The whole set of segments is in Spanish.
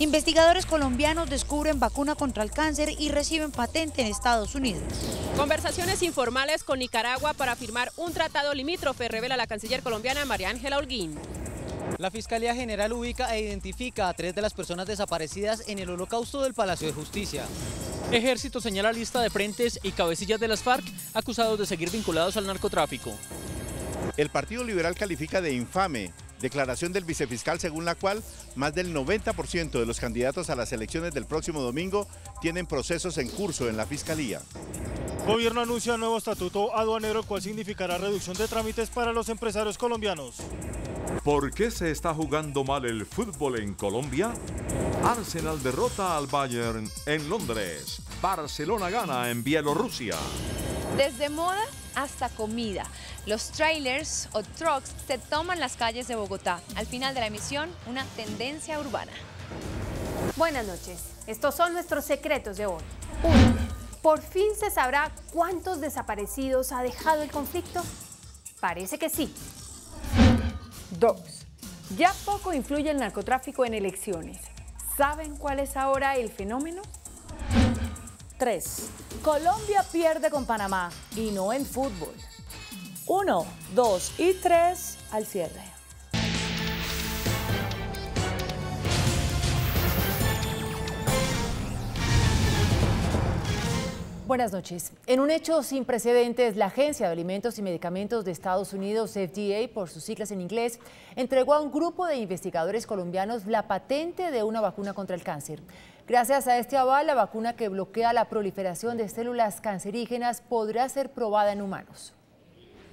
Investigadores colombianos descubren vacuna contra el cáncer y reciben patente en Estados Unidos. Conversaciones informales con Nicaragua para firmar un tratado limítrofe, revela la canciller colombiana María Ángela Holguín. La Fiscalía General ubica e identifica a 3 de las personas desaparecidas en el holocausto del Palacio de Justicia. Ejército señala lista de frentes y cabecillas de las FARC acusados de seguir vinculados al narcotráfico. El Partido Liberal califica de infame declaración del vicefiscal según la cual más del 90% de los candidatos a las elecciones del próximo domingo tienen procesos en curso en la Fiscalía. Gobierno anuncia nuevo estatuto aduanero, el cual significará reducción de trámites para los empresarios colombianos. ¿Por qué se está jugando mal el fútbol en Colombia? Arsenal derrota al Bayern en Londres. Barcelona gana en Bielorrusia. Desde moda hasta comida, los trailers o trucks se toman las calles de Bogotá. Al final de la emisión, una tendencia urbana. Buenas noches. Estos son nuestros secretos de hoy. 1. ¿Por fin se sabrá cuántos desaparecidos ha dejado el conflicto? Parece que sí. 2. Ya poco influye el narcotráfico en elecciones. ¿Saben cuál es ahora el fenómeno? 3. Colombia pierde con Panamá y no en fútbol. 1, 2 y 3 al cierre. Buenas noches. En un hecho sin precedentes, la Agencia de Alimentos y Medicamentos de Estados Unidos, FDA, por sus siglas en inglés, entregó a un grupo de investigadores colombianos la patente de una vacuna contra el cáncer. Gracias a este aval, la vacuna que bloquea la proliferación de células cancerígenas podrá ser probada en humanos.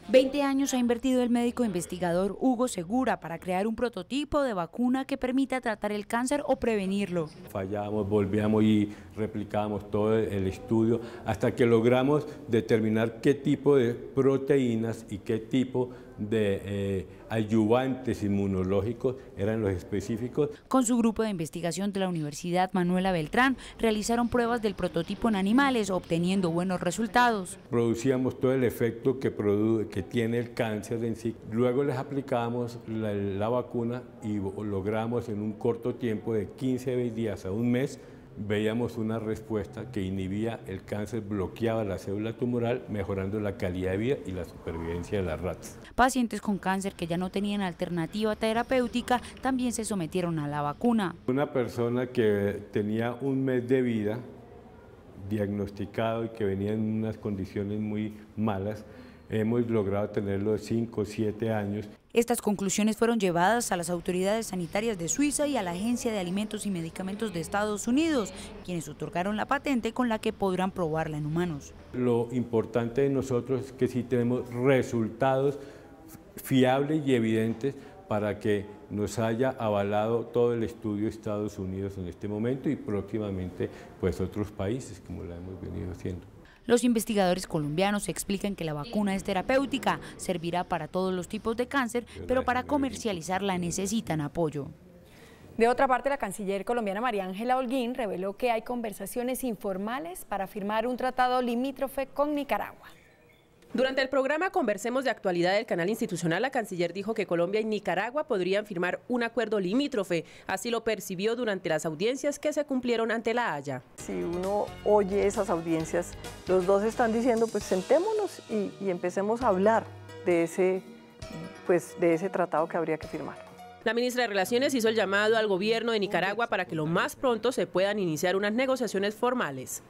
20 años ha invertido el médico investigador Hugo Segura para crear un prototipo de vacuna que permita tratar el cáncer o prevenirlo. Fallamos, volvíamos y replicábamos todo el estudio hasta que logramos determinar qué tipo de proteínas y qué tipo de ayudantes inmunológicos eran los específicos. Con su grupo de investigación de la Universidad Manuela Beltrán realizaron pruebas del prototipo en animales, obteniendo buenos resultados. Producíamos todo el efecto que tiene el cáncer en sí. Luego les aplicábamos la vacuna y logramos en un corto tiempo de 15 días a un mes veíamos una respuesta que inhibía el cáncer, bloqueaba la célula tumoral, mejorando la calidad de vida y la supervivencia de las ratas. Pacientes con cáncer que ya no tenían alternativa terapéutica también se sometieron a la vacuna. Una persona que tenía un mes de vida diagnosticado y que venía en unas condiciones muy malas, hemos logrado tenerlo de 5 o 7 años. Estas conclusiones fueron llevadas a las autoridades sanitarias de Suiza y a la Agencia de Alimentos y Medicamentos de Estados Unidos, quienes otorgaron la patente con la que podrán probarla en humanos. Lo importante de nosotros es que sí tenemos resultados fiables y evidentes para que nos haya avalado todo el estudio de Estados Unidos en este momento y próximamente pues otros países, como lo hemos venido haciendo. Los investigadores colombianos explican que la vacuna es terapéutica, servirá para todos los tipos de cáncer, pero para comercializarla necesitan apoyo. De otra parte, la canciller colombiana María Ángela Holguín reveló que hay conversaciones informales para firmar un tratado limítrofe con Nicaragua. Durante el programa Conversemos de Actualidad del canal institucional, la canciller dijo que Colombia y Nicaragua podrían firmar un acuerdo limítrofe. Así lo percibió durante las audiencias que se cumplieron ante La Haya. Si uno oye esas audiencias, los dos están diciendo, pues sentémonos y empecemos a hablar de ese tratado que habría que firmar. La ministra de Relaciones hizo el llamado al gobierno de Nicaragua para que lo más pronto se puedan iniciar unas negociaciones formales.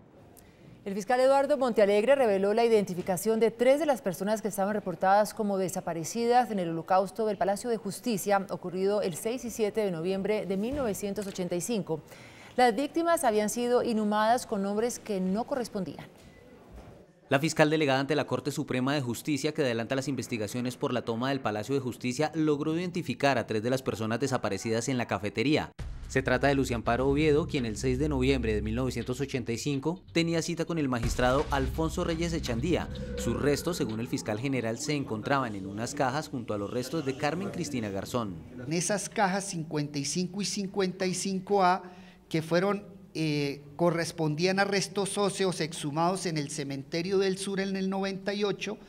El fiscal Eduardo Montealegre reveló la identificación de 3 de las personas que estaban reportadas como desaparecidas en el holocausto del Palacio de Justicia, ocurrido el 6 y 7 de noviembre de 1985. Las víctimas habían sido inhumadas con nombres que no correspondían. La fiscal delegada ante la Corte Suprema de Justicia, que adelanta las investigaciones por la toma del Palacio de Justicia, logró identificar a 3 de las personas desaparecidas en la cafetería. Se trata de Lucy Amparo Oviedo, quien el 6 de noviembre de 1985 tenía cita con el magistrado Alfonso Reyes Echandía. Sus restos, según el fiscal general, se encontraban en unas cajas junto a los restos de Carmen Cristina Garzón. En esas cajas 55 y 55A, que correspondían a restos óseos exhumados en el Cementerio del Sur en el 98,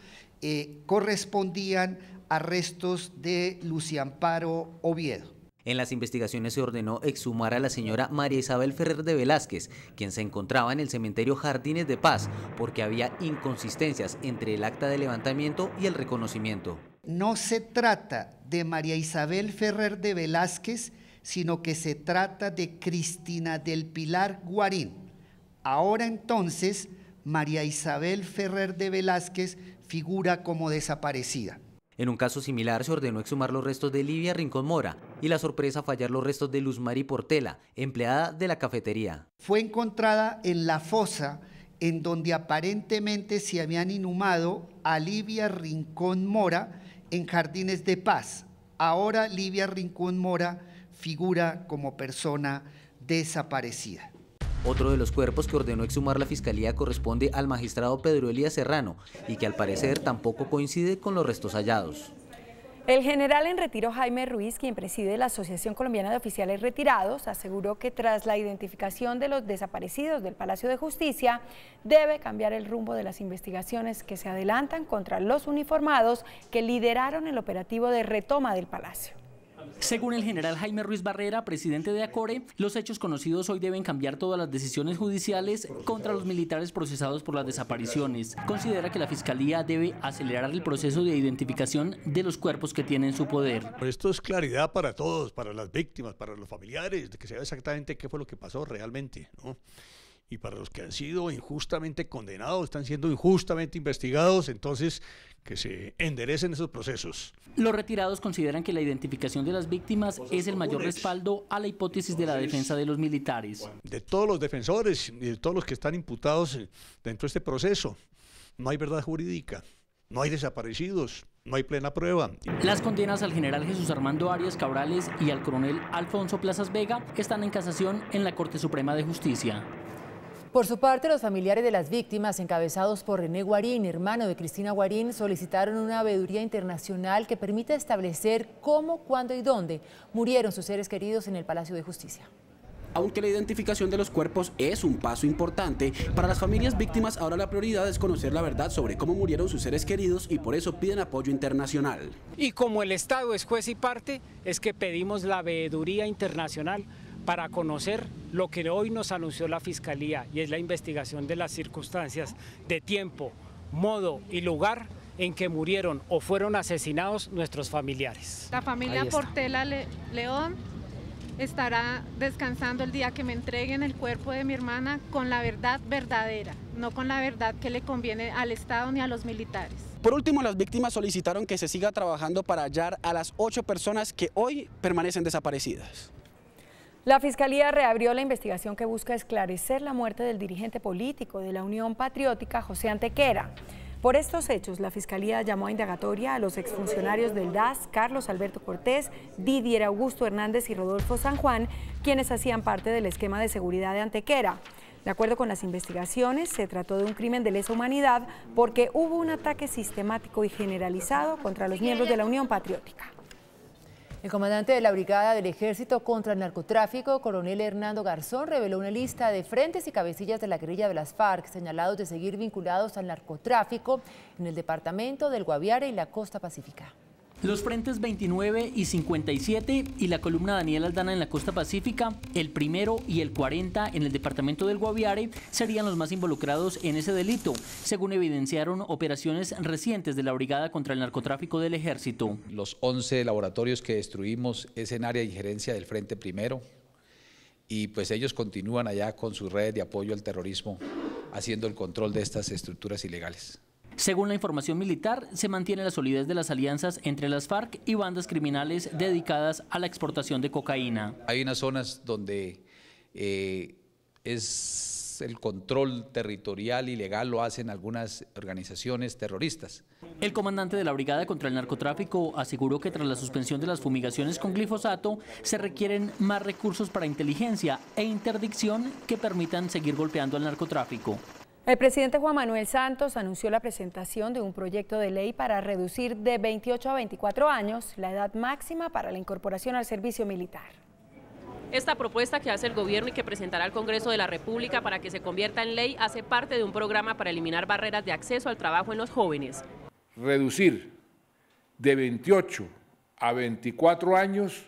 correspondían a restos de Lucy Amparo Oviedo. En las investigaciones se ordenó exhumar a la señora María Isabel Ferrer de Velázquez, quien se encontraba en el cementerio Jardines de Paz, porque había inconsistencias entre el acta de levantamiento y el reconocimiento. No se trata de María Isabel Ferrer de Velázquez, sino que se trata de Cristina del Pilar Guarín. Ahora entonces, María Isabel Ferrer de Velázquez figura como desaparecida. En un caso similar se ordenó exhumar los restos de Livia Rincón Mora y la sorpresa fue hallar los restos de Luz Mari Portela, empleada de la cafetería. Fue encontrada en la fosa en donde aparentemente se habían inhumado a Livia Rincón Mora en Jardines de Paz. Ahora Livia Rincón Mora figura como persona desaparecida. Otro de los cuerpos que ordenó exhumar la Fiscalía corresponde al magistrado Pedro Elías Serrano y que al parecer tampoco coincide con los restos hallados. El general en retiro Jaime Ruiz, quien preside la Asociación Colombiana de Oficiales Retirados, aseguró que tras la identificación de los desaparecidos del Palacio de Justicia, debe cambiar el rumbo de las investigaciones que se adelantan contra los uniformados que lideraron el operativo de retoma del Palacio. Según el general Jaime Ruiz Barrera, presidente de ACORE, los hechos conocidos hoy deben cambiar todas las decisiones judiciales contra los militares procesados por las desapariciones. Considera que la Fiscalía debe acelerar el proceso de identificación de los cuerpos que tienen en su poder. Esto es claridad para todos, para las víctimas, para los familiares, de que se vea exactamente qué fue lo que pasó realmente, ¿no? Y para los que han sido injustamente condenados, están siendo injustamente investigados, entonces que se enderecen esos procesos. Los retirados consideran que la identificación de las víctimas es el mayor respaldo a la hipótesis de la defensa de los militares. De todos los defensores y de todos los que están imputados dentro de este proceso, no hay verdad jurídica, no hay desaparecidos, no hay plena prueba. Las condenas al general Jesús Armando Arias Cabrales y al coronel Alfonso Plazas Vega están en casación en la Corte Suprema de Justicia. Por su parte, los familiares de las víctimas, encabezados por René Guarín, hermano de Cristina Guarín, solicitaron una veeduría internacional que permita establecer cómo, cuándo y dónde murieron sus seres queridos en el Palacio de Justicia. Aunque la identificación de los cuerpos es un paso importante, para las familias víctimas ahora la prioridad es conocer la verdad sobre cómo murieron sus seres queridos y por eso piden apoyo internacional. Y como el Estado es juez y parte, es que pedimos la veeduría internacional para conocer lo que hoy nos anunció la Fiscalía, y es la investigación de las circunstancias de tiempo, modo y lugar en que murieron o fueron asesinados nuestros familiares. La familia Portela León estará descansando el día que me entreguen el cuerpo de mi hermana con la verdad verdadera, no con la verdad que le conviene al Estado ni a los militares. Por último, las víctimas solicitaron que se siga trabajando para hallar a las 8 personas que hoy permanecen desaparecidas. La Fiscalía reabrió la investigación que busca esclarecer la muerte del dirigente político de la Unión Patriótica, José Antequera. Por estos hechos, la Fiscalía llamó a indagatoria a los exfuncionarios del DAS, Carlos Alberto Cortés, Didier Augusto Hernández y Rodolfo San Juan, quienes hacían parte del esquema de seguridad de Antequera. De acuerdo con las investigaciones, se trató de un crimen de lesa humanidad porque hubo un ataque sistemático y generalizado contra los miembros de la Unión Patriótica. El comandante de la Brigada del Ejército contra el Narcotráfico, coronel Hernando Garzón, reveló una lista de frentes y cabecillas de la guerrilla de las FARC señalados de seguir vinculados al narcotráfico en el departamento del Guaviare y la costa pacífica. Los frentes 29 y 57 y la columna Daniel Aldana en la costa pacífica, el primero y el 40 en el departamento del Guaviare serían los más involucrados en ese delito, según evidenciaron operaciones recientes de la Brigada contra el Narcotráfico del Ejército. Los 11 laboratorios que destruimos es en área de injerencia del Frente Primero y pues ellos continúan allá con sus redes de apoyo al terrorismo haciendo el control de estas estructuras ilegales. Según la información militar, se mantiene la solidez de las alianzas entre las FARC y bandas criminales dedicadas a la exportación de cocaína. Hay unas zonas donde es el control territorial y legal lo hacen algunas organizaciones terroristas. El comandante de la Brigada contra el Narcotráfico aseguró que tras la suspensión de las fumigaciones con glifosato se requieren más recursos para inteligencia e interdicción que permitan seguir golpeando al narcotráfico. El presidente Juan Manuel Santos anunció la presentación de un proyecto de ley para reducir de 28 a 24 años la edad máxima para la incorporación al servicio militar. Esta propuesta que hace el gobierno y que presentará al Congreso de la República para que se convierta en ley hace parte de un programa para eliminar barreras de acceso al trabajo en los jóvenes. Reducir de 28 a 24 años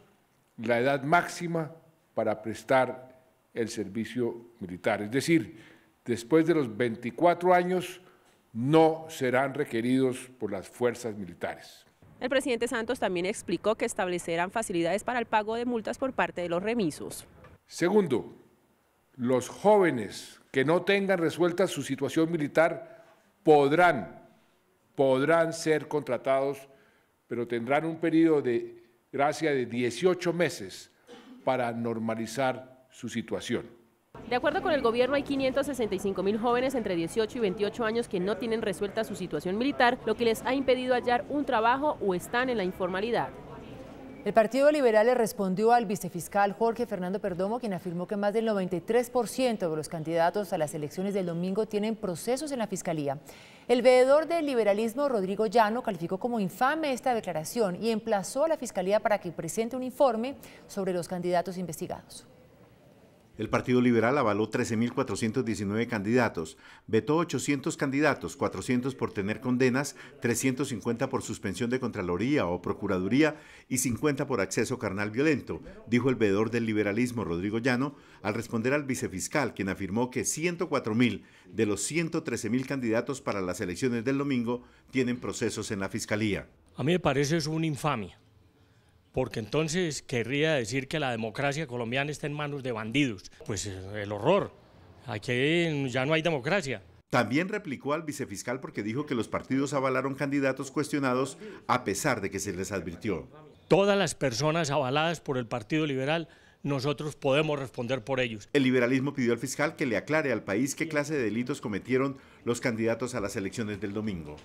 la edad máxima para prestar el servicio militar. Es decir, después de los 24 años no serán requeridos por las fuerzas militares. El presidente Santos también explicó que establecerán facilidades para el pago de multas por parte de los remisos. Segundo, los jóvenes que no tengan resuelta su situación militar podrán ser contratados, pero tendrán un periodo de gracia de 18 meses para normalizar su situación. De acuerdo con el gobierno, hay 565.000 jóvenes entre 18 y 28 años que no tienen resuelta su situación militar, lo que les ha impedido hallar un trabajo o están en la informalidad. El Partido Liberal le respondió al vicefiscal Jorge Fernando Perdomo, quien afirmó que más del 93% de los candidatos a las elecciones del domingo tienen procesos en la Fiscalía. El veedor del liberalismo, Rodrigo Llano, calificó como infame esta declaración y emplazó a la Fiscalía para que presente un informe sobre los candidatos investigados. El Partido Liberal avaló 13.419 candidatos, vetó 800 candidatos, 400 por tener condenas, 350 por suspensión de Contraloría o Procuraduría y 50 por acceso carnal violento, dijo el veedor del liberalismo Rodrigo Llano al responder al vicefiscal, quien afirmó que 104.000 de los 113.000 candidatos para las elecciones del domingo tienen procesos en la Fiscalía. A mí me parece eso una infamia, porque entonces querría decir que la democracia colombiana está en manos de bandidos. Pues el horror, aquí ya no hay democracia. También replicó al vicefiscal porque dijo que los partidos avalaron candidatos cuestionados a pesar de que se les advirtió. Todas las personas avaladas por el Partido Liberal, nosotros podemos responder por ellos. El liberalismo pidió al fiscal que le aclare al país qué clase de delitos cometieron los candidatos a las elecciones del domingo.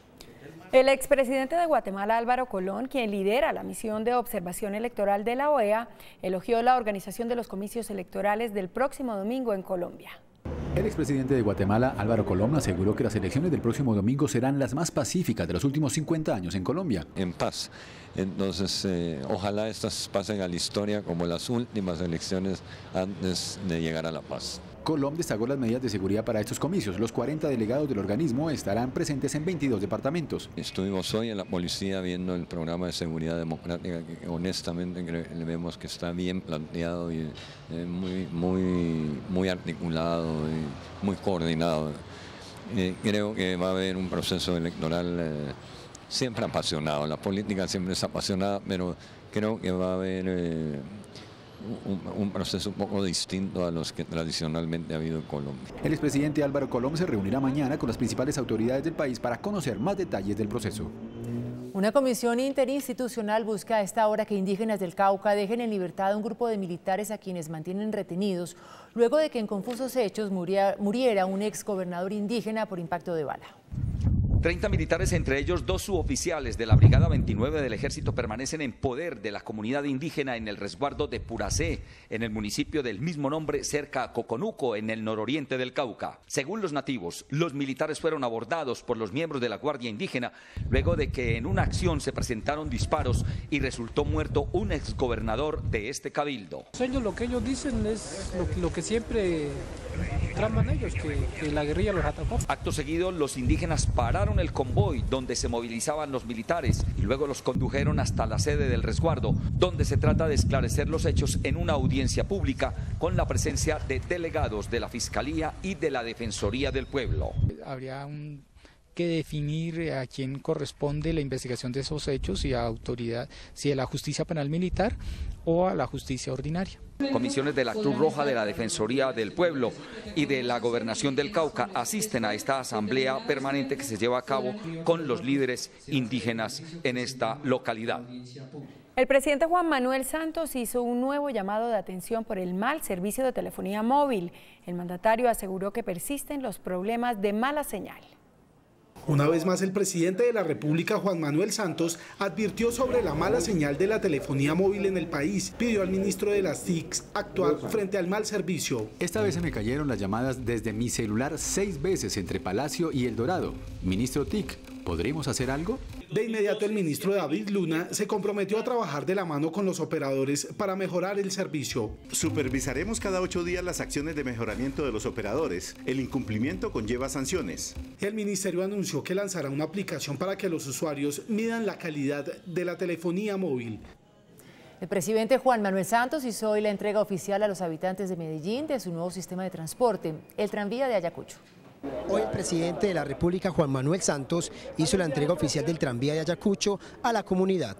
El expresidente de Guatemala, Álvaro Colón, quien lidera la misión de observación electoral de la OEA, elogió la organización de los comicios electorales del próximo domingo en Colombia. El expresidente de Guatemala, Álvaro Colón, aseguró que las elecciones del próximo domingo serán las más pacíficas de los últimos 50 años en Colombia. En paz. Entonces, ojalá estas pasen a la historia como las últimas elecciones antes de llegar a la paz. Colón destacó las medidas de seguridad para estos comicios. Los 40 delegados del organismo estarán presentes en 22 departamentos. Estuvimos hoy en la policía viendo el programa de seguridad democrática, que honestamente vemos que está bien planteado y muy articulado y muy coordinado. Creo que va a haber un proceso electoral siempre apasionado. La política siempre es apasionada, pero creo que va a haber un proceso un poco distinto a los que tradicionalmente ha habido en Colombia. El expresidente Álvaro Colón se reunirá mañana con las principales autoridades del país para conocer más detalles del proceso. Una comisión interinstitucional busca a esta hora que indígenas del Cauca dejen en libertad a un grupo de militares a quienes mantienen retenidos luego de que en confusos hechos muriera un exgobernador indígena por impacto de bala. 30 militares, entre ellos 2 suboficiales de la Brigada 29 del Ejército, permanecen en poder de la comunidad indígena en el resguardo de Puracé, en el municipio del mismo nombre, cerca a Coconuco, en el nororiente del Cauca. Según los nativos, los militares fueron abordados por los miembros de la Guardia Indígena luego de que en una acción se presentaron disparos y resultó muerto un exgobernador de este cabildo. Ellos lo que ellos dicen es lo que siempre traman ellos, que la guerrilla los atacó. Acto seguido, los indígenas pararon el convoy donde se movilizaban los militares y luego los condujeron hasta la sede del resguardo, donde se trata de esclarecer los hechos en una audiencia pública con la presencia de delegados de la Fiscalía y de la Defensoría del Pueblo. Habría que definir a quién corresponde la investigación de esos hechos, si a la justicia penal militar o a la justicia ordinaria. Comisiones de la Cruz Roja, de la Defensoría del Pueblo y de la Gobernación del Cauca asisten a esta asamblea permanente que se lleva a cabo con los líderes indígenas en esta localidad. El presidente Juan Manuel Santos hizo un nuevo llamado de atención por el mal servicio de telefonía móvil. El mandatario aseguró que persisten los problemas de mala señal. Una vez más, el presidente de la República, Juan Manuel Santos, advirtió sobre la mala señal de la telefonía móvil en el país. Pidió al ministro de las TICs actuar frente al mal servicio. Esta vez se me cayeron las llamadas desde mi celular 6 veces entre Palacio y El Dorado. Ministro TIC, ¿podremos hacer algo? De inmediato, el ministro David Luna se comprometió a trabajar de la mano con los operadores para mejorar el servicio. Supervisaremos cada 8 días las acciones de mejoramiento de los operadores. El incumplimiento conlleva sanciones. El ministerio anunció que lanzará una aplicación para que los usuarios midan la calidad de la telefonía móvil. El presidente Juan Manuel Santos hizo hoy la entrega oficial a los habitantes de Medellín de su nuevo sistema de transporte, el tranvía de Ayacucho. Hoy el presidente de la República, Juan Manuel Santos, hizo la entrega oficial del tranvía de Ayacucho a la comunidad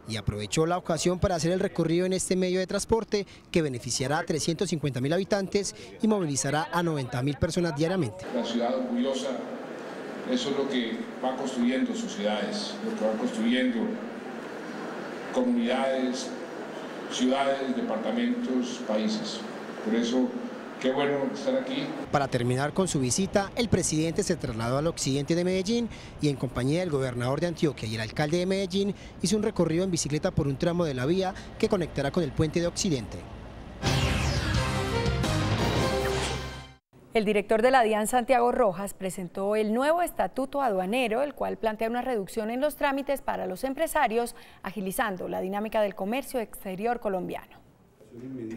y aprovechó la ocasión para hacer el recorrido en este medio de transporte que beneficiará a 350.000 habitantes y movilizará a 90.000 personas diariamente. La ciudad orgullosa, eso es lo que va construyendo sociedades, lo que va construyendo comunidades, ciudades, departamentos, países. Por eso, qué bueno estar aquí. Para terminar con su visita, el presidente se trasladó al occidente de Medellín y en compañía del gobernador de Antioquia y el alcalde de Medellín hizo un recorrido en bicicleta por un tramo de la vía que conectará con el puente de Occidente. El director de la DIAN, Santiago Rojas, presentó el nuevo estatuto aduanero, el cual plantea una reducción en los trámites para los empresarios, agilizando la dinámica del comercio exterior colombiano.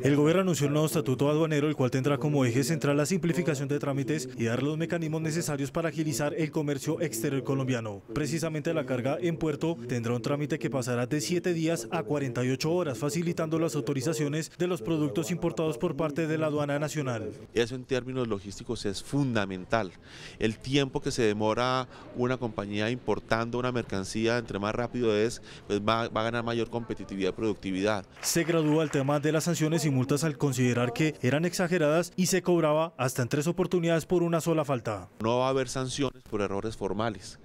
El gobierno anunció el nuevo estatuto aduanero, el cual tendrá como eje central la simplificación de trámites y dar los mecanismos necesarios para agilizar el comercio exterior colombiano. Precisamente la carga en puerto tendrá un trámite que pasará de 7 días a 48 horas, facilitando las autorizaciones de los productos importados por parte de la aduana nacional. Eso en términos logísticos es fundamental. El tiempo que se demora una compañía importando una mercancía, entre más rápido es, pues va a ganar mayor competitividad y productividad. Se gradúa el tema de las sanciones y multas al considerar que eran exageradas y se cobraba hasta en 3 oportunidades por una sola falta. No va a haber sanciones por errores formales.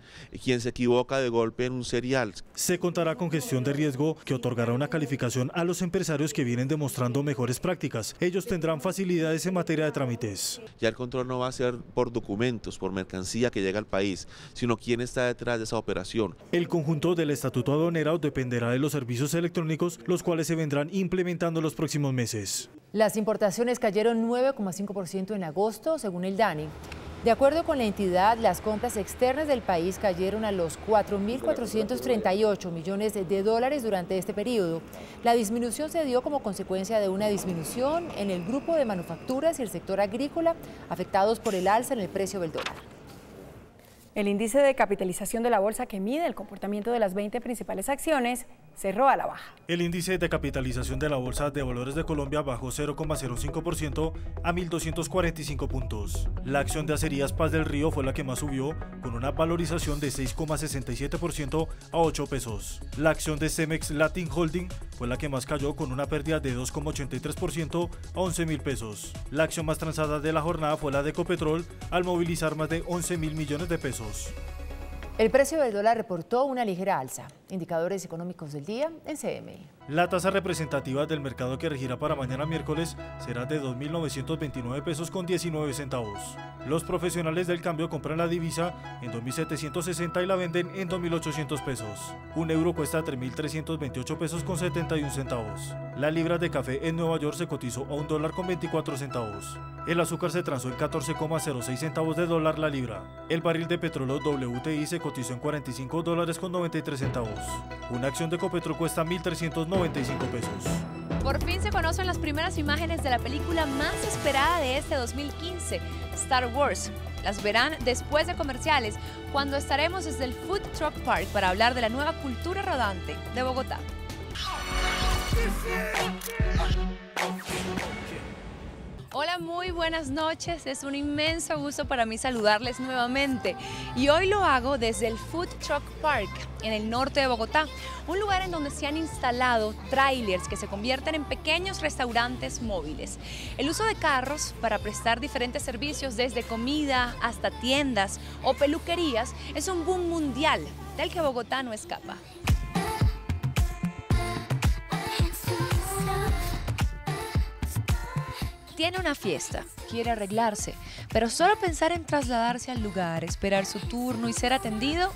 Quien se equivoca de golpe en un serial. Se contará con gestión de riesgo que otorgará una calificación a los empresarios que vienen demostrando mejores prácticas. Ellos tendrán facilidades en materia de trámites. Ya el control no va a ser por documentos, por mercancía que llega al país, sino quién está detrás de esa operación. El conjunto del estatuto aduanero dependerá de los servicios electrónicos, los cuales se vendrán implementando los próximos meses. Las importaciones cayeron 9,5% en agosto, según el DANI. De acuerdo con la entidad, las compras externas del país cayeron a los 4.438 millones de dólares durante este periodo. La disminución se dio como consecuencia de una disminución en el grupo de manufacturas y el sector agrícola, afectados por el alza en el precio del dólar. El índice de capitalización de la bolsa, que mide el comportamiento de las 20 principales acciones, cerró a la baja. El índice de capitalización de la Bolsa de Valores de Colombia bajó 0,05% a 1.245 puntos. La acción de Acerías Paz del Río fue la que más subió, con una valorización de 6,67% a 8 pesos. La acción de Cemex Latin Holding fue la que más cayó, con una pérdida de 2,83% a 11.000 pesos. La acción más transada de la jornada fue la de Ecopetrol, al movilizar más de 11.000 millones de pesos. El precio del dólar reportó una ligera alza. Indicadores económicos del día en CMI. La tasa representativa del mercado que regirá para mañana miércoles será de 2.929 pesos con 19 centavos. Los profesionales del cambio compran la divisa en 2.760 y la venden en 2.800 pesos. Un euro cuesta 3.328 pesos con 71 centavos. La libra de café en Nueva York se cotizó a $1 con 24 centavos. El azúcar se transó en 14,06 centavos de dólar la libra. El barril de petróleo WTI se cotizó en $45 con 93 centavos. Una acción de Ecopetrol cuesta 1.395 pesos. Por fin se conocen las primeras imágenes de la película más esperada de este 2015, Star Wars. Las verán después de comerciales, cuando estaremos desde el Food Truck Park para hablar de la nueva cultura rodante de Bogotá. Hola, muy buenas noches. Es un inmenso gusto para mí saludarles nuevamente. Y hoy lo hago desde el Food Truck Park, en el norte de Bogotá. Un lugar en donde se han instalado trailers que se convierten en pequeños restaurantes móviles. El uso de carros para prestar diferentes servicios, desde comida hasta tiendas o peluquerías, es un boom mundial del que Bogotá no escapa. Tiene una fiesta, quiere arreglarse, pero solo pensar en trasladarse al lugar, esperar su turno y ser atendido,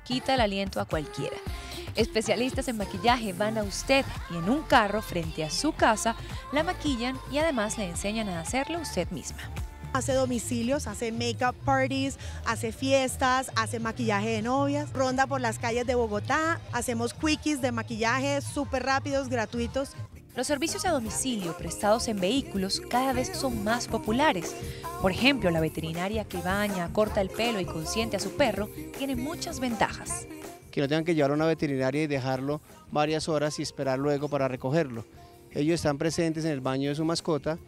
quita el aliento a cualquiera. Especialistas en maquillaje van a usted y en un carro frente a su casa la maquillan y además le enseñan a hacerlo usted misma. Hace domicilios, hace make-up parties, hace fiestas, hace maquillaje de novias, ronda por las calles de Bogotá, hacemos quickies de maquillaje súper rápidos, gratuitos. Los servicios a domicilio prestados en vehículos cada vez son más populares. Por ejemplo, la veterinaria que baña, corta el pelo y consiente a su perro tiene muchas ventajas. que no tengan que llevarlo a una veterinaria y dejarlo varias horas y esperar luego para recogerlo. Ellos están presentes en el baño de su mascota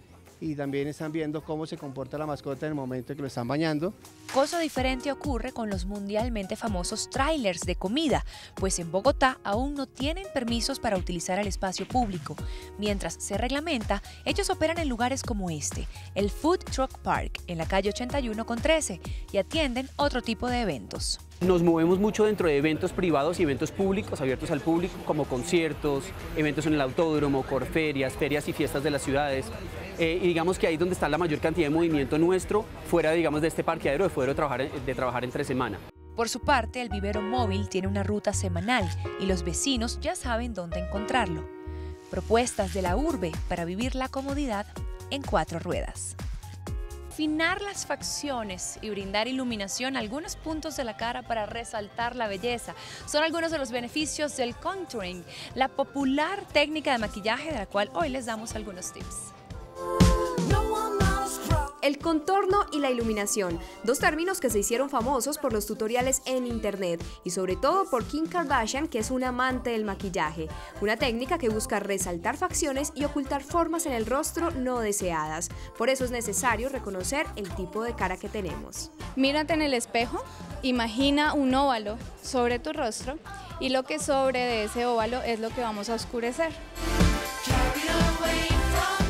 y también están viendo cómo se comporta la mascota en el momento en que lo están bañando. Cosa diferente ocurre con los mundialmente famosos trailers de comida, pues en Bogotá aún no tienen permisos para utilizar el espacio público. Mientras se reglamenta, ellos operan en lugares como este, el Food Truck Park, en la calle 81 con 13, y atienden otro tipo de eventos. Nos movemos mucho dentro de eventos privados y eventos públicos, abiertos al público, como conciertos, eventos en el autódromo, corferias, ferias y fiestas de las ciudades. Y digamos que ahí es donde está la mayor cantidad de movimiento nuestro, fuera, digamos, de este parqueadero, de trabajar entre semana. Por su parte, el vivero móvil tiene una ruta semanal y los vecinos ya saben dónde encontrarlo. Propuestas de la urbe para vivir la comodidad en 4 ruedas. Afinar las facciones y brindar iluminación a algunos puntos de la cara para resaltar la belleza son algunos de los beneficios del contouring, la popular técnica de maquillaje de la cual hoy les damos algunos tips. El contorno y la iluminación, 2 términos que se hicieron famosos por los tutoriales en internet y sobre todo por Kim Kardashian, que es una amante del maquillaje, una técnica que busca resaltar facciones y ocultar formas en el rostro no deseadas. Por eso es necesario reconocer el tipo de cara que tenemos. Mírate en el espejo, imagina un óvalo sobre tu rostro y lo que sobre de ese óvalo es lo que vamos a oscurecer.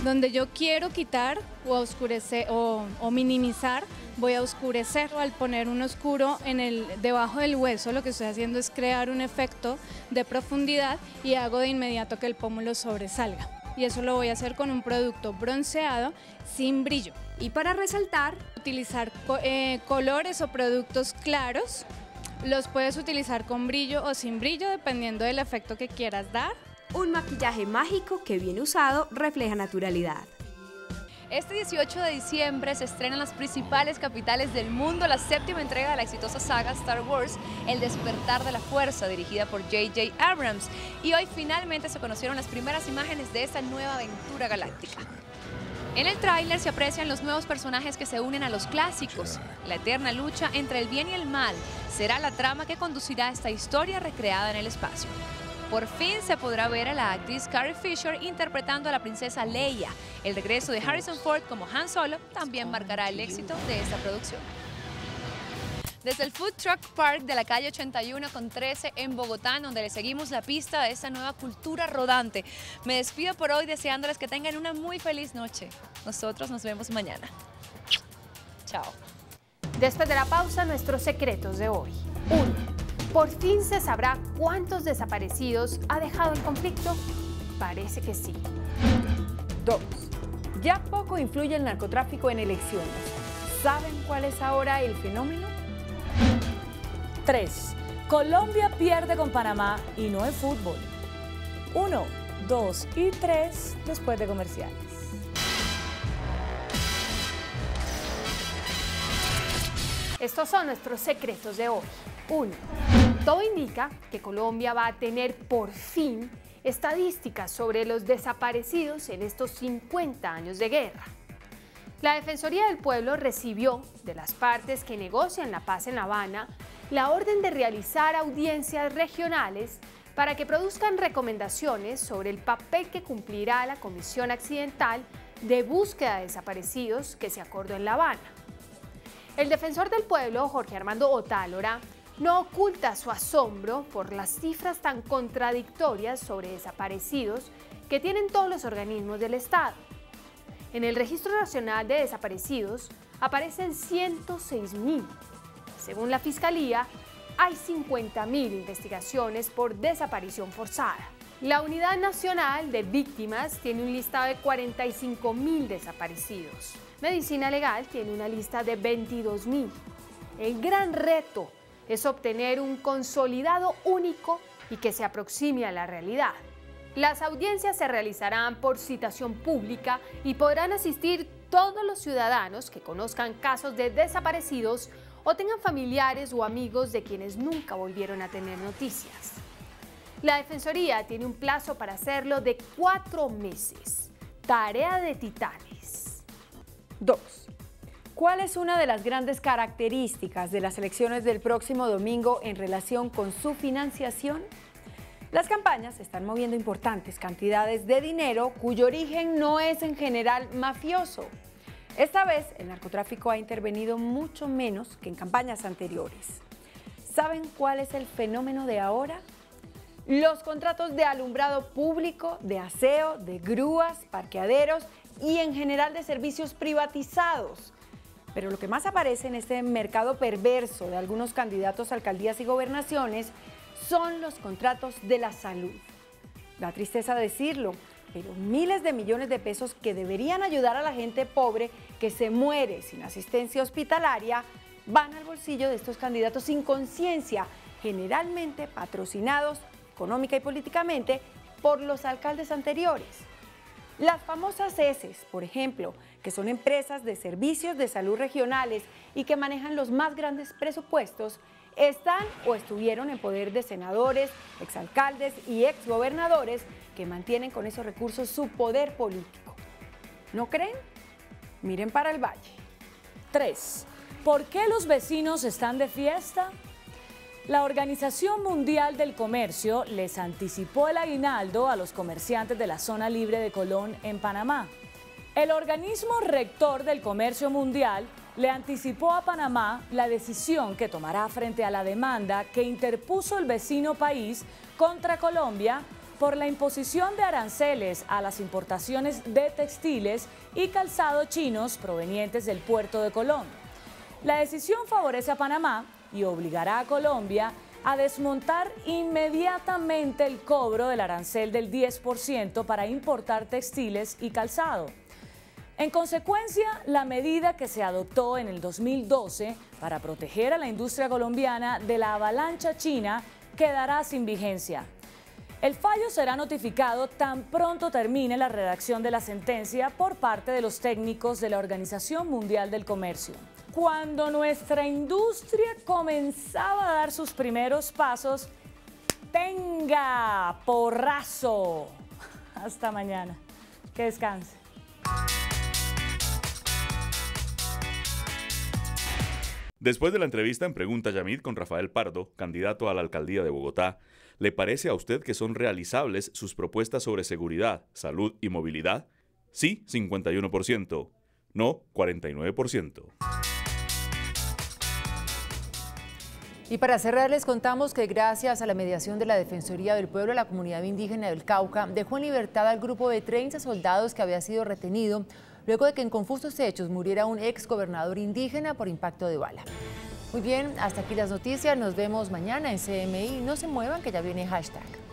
Donde yo quiero quitar o oscurecer o minimizar, voy a oscurecer. Al poner un oscuro debajo del hueso, lo que estoy haciendo es crear un efecto de profundidad y hago de inmediato que el pómulo sobresalga. Y eso lo voy a hacer con un producto bronceado sin brillo. Y para resaltar, utilizar colores o productos claros. Los puedes utilizar con brillo o sin brillo, dependiendo del efecto que quieras dar. Un maquillaje mágico que bien usado refleja naturalidad. Este 18 de diciembre se estrena en las principales capitales del mundo la 7ª entrega de la exitosa saga Star Wars, El Despertar de la Fuerza, dirigida por J.J. Abrams. Y hoy finalmente se conocieron las primeras imágenes de esta nueva aventura galáctica. En el tráiler se aprecian los nuevos personajes que se unen a los clásicos. La eterna lucha entre el bien y el mal será la trama que conducirá a esta historia recreada en el espacio. Por fin se podrá ver a la actriz Carrie Fisher interpretando a la princesa Leia. El regreso de Harrison Ford como Han Solo también marcará el éxito de esta producción. Desde el Food Truck Park de la calle 81 con 13 en Bogotá, donde le seguimos la pista de esta nueva cultura rodante. Me despido por hoy deseándoles que tengan una muy feliz noche. Nosotros nos vemos mañana. Chao. Después de la pausa, nuestros secretos de hoy. 1. ¿Por fin se sabrá cuántos desaparecidos ha dejado el conflicto? Parece que sí. 2. Ya poco influye el narcotráfico en elecciones. ¿Saben cuál es ahora el fenómeno? 3. Colombia pierde con Panamá y no en fútbol. 1, 2 y 3 después de comerciales. Estos son nuestros secretos de hoy. 1. Todo indica que Colombia va a tener por fin estadísticas sobre los desaparecidos en estos 50 años de guerra. La Defensoría del Pueblo recibió de las partes que negocian la paz en La Habana la orden de realizar audiencias regionales para que produzcan recomendaciones sobre el papel que cumplirá la Comisión Accidental de Búsqueda de Desaparecidos que se acordó en La Habana. El defensor del pueblo, Jorge Armando Otálora, no oculta su asombro por las cifras tan contradictorias sobre desaparecidos que tienen todos los organismos del Estado. En el Registro Nacional de Desaparecidos aparecen 106.000. Según la Fiscalía, hay 50.000 investigaciones por desaparición forzada. La Unidad Nacional de Víctimas tiene un listado de 45.000 desaparecidos. Medicina Legal tiene una lista de 22.000. El gran reto es obtener un consolidado único y que se aproxime a la realidad. Las audiencias se realizarán por citación pública y podrán asistir todos los ciudadanos que conozcan casos de desaparecidos o tengan familiares o amigos de quienes nunca volvieron a tener noticias. La Defensoría tiene un plazo para hacerlo de 4 meses. Tarea de titanes. 2. ¿Cuál es una de las grandes características de las elecciones del próximo domingo en relación con su financiación? Las campañas están moviendo importantes cantidades de dinero cuyo origen no es en general mafioso. Esta vez el narcotráfico ha intervenido mucho menos que en campañas anteriores. ¿Saben cuál es el fenómeno de ahora? Los contratos de alumbrado público, de aseo, de grúas, parqueaderos y en general de servicios privatizados. Pero lo que más aparece en este mercado perverso de algunos candidatos a alcaldías y gobernaciones son los contratos de la salud. Da tristeza decirlo, pero miles de millones de pesos que deberían ayudar a la gente pobre que se muere sin asistencia hospitalaria van al bolsillo de estos candidatos sin conciencia, generalmente patrocinados económica y políticamente por los alcaldes anteriores. Las famosas ESES, por ejemplo, que son empresas de servicios de salud regionales y que manejan los más grandes presupuestos, están o estuvieron en poder de senadores, exalcaldes y exgobernadores que mantienen con esos recursos su poder político. ¿No creen? Miren para el Valle. 3. ¿Por qué los vecinos están de fiesta? La Organización Mundial del Comercio les anticipó el aguinaldo a los comerciantes de la zona libre de Colón en Panamá. El organismo rector del comercio mundial le anticipó a Panamá la decisión que tomará frente a la demanda que interpuso el vecino país contra Colombia por la imposición de aranceles a las importaciones de textiles y calzado chinos provenientes del puerto de Colón. La decisión favorece a Panamá y obligará a Colombia a desmontar inmediatamente el cobro del arancel del 10% para importar textiles y calzado. En consecuencia, la medida que se adoptó en el 2012 para proteger a la industria colombiana de la avalancha china quedará sin vigencia. El fallo será notificado tan pronto termine la redacción de la sentencia por parte de los técnicos de la Organización Mundial del Comercio. Cuando nuestra industria comenzaba a dar sus primeros pasos, ¡tenga porrazo! Hasta mañana. Que descanse. Después de la entrevista en Pregunta Yamid con Rafael Pardo, candidato a la alcaldía de Bogotá, ¿le parece a usted que son realizables sus propuestas sobre seguridad, salud y movilidad? Sí, 51%. No, 49%. Y para cerrar les contamos que gracias a la mediación de la Defensoría del Pueblo, la comunidad indígena del Cauca dejó en libertad al grupo de 30 soldados que había sido retenido luego de que en confusos hechos muriera un ex gobernador indígena por impacto de bala. Muy bien, hasta aquí las noticias, nos vemos mañana en CMI, no se muevan que ya viene hashtag.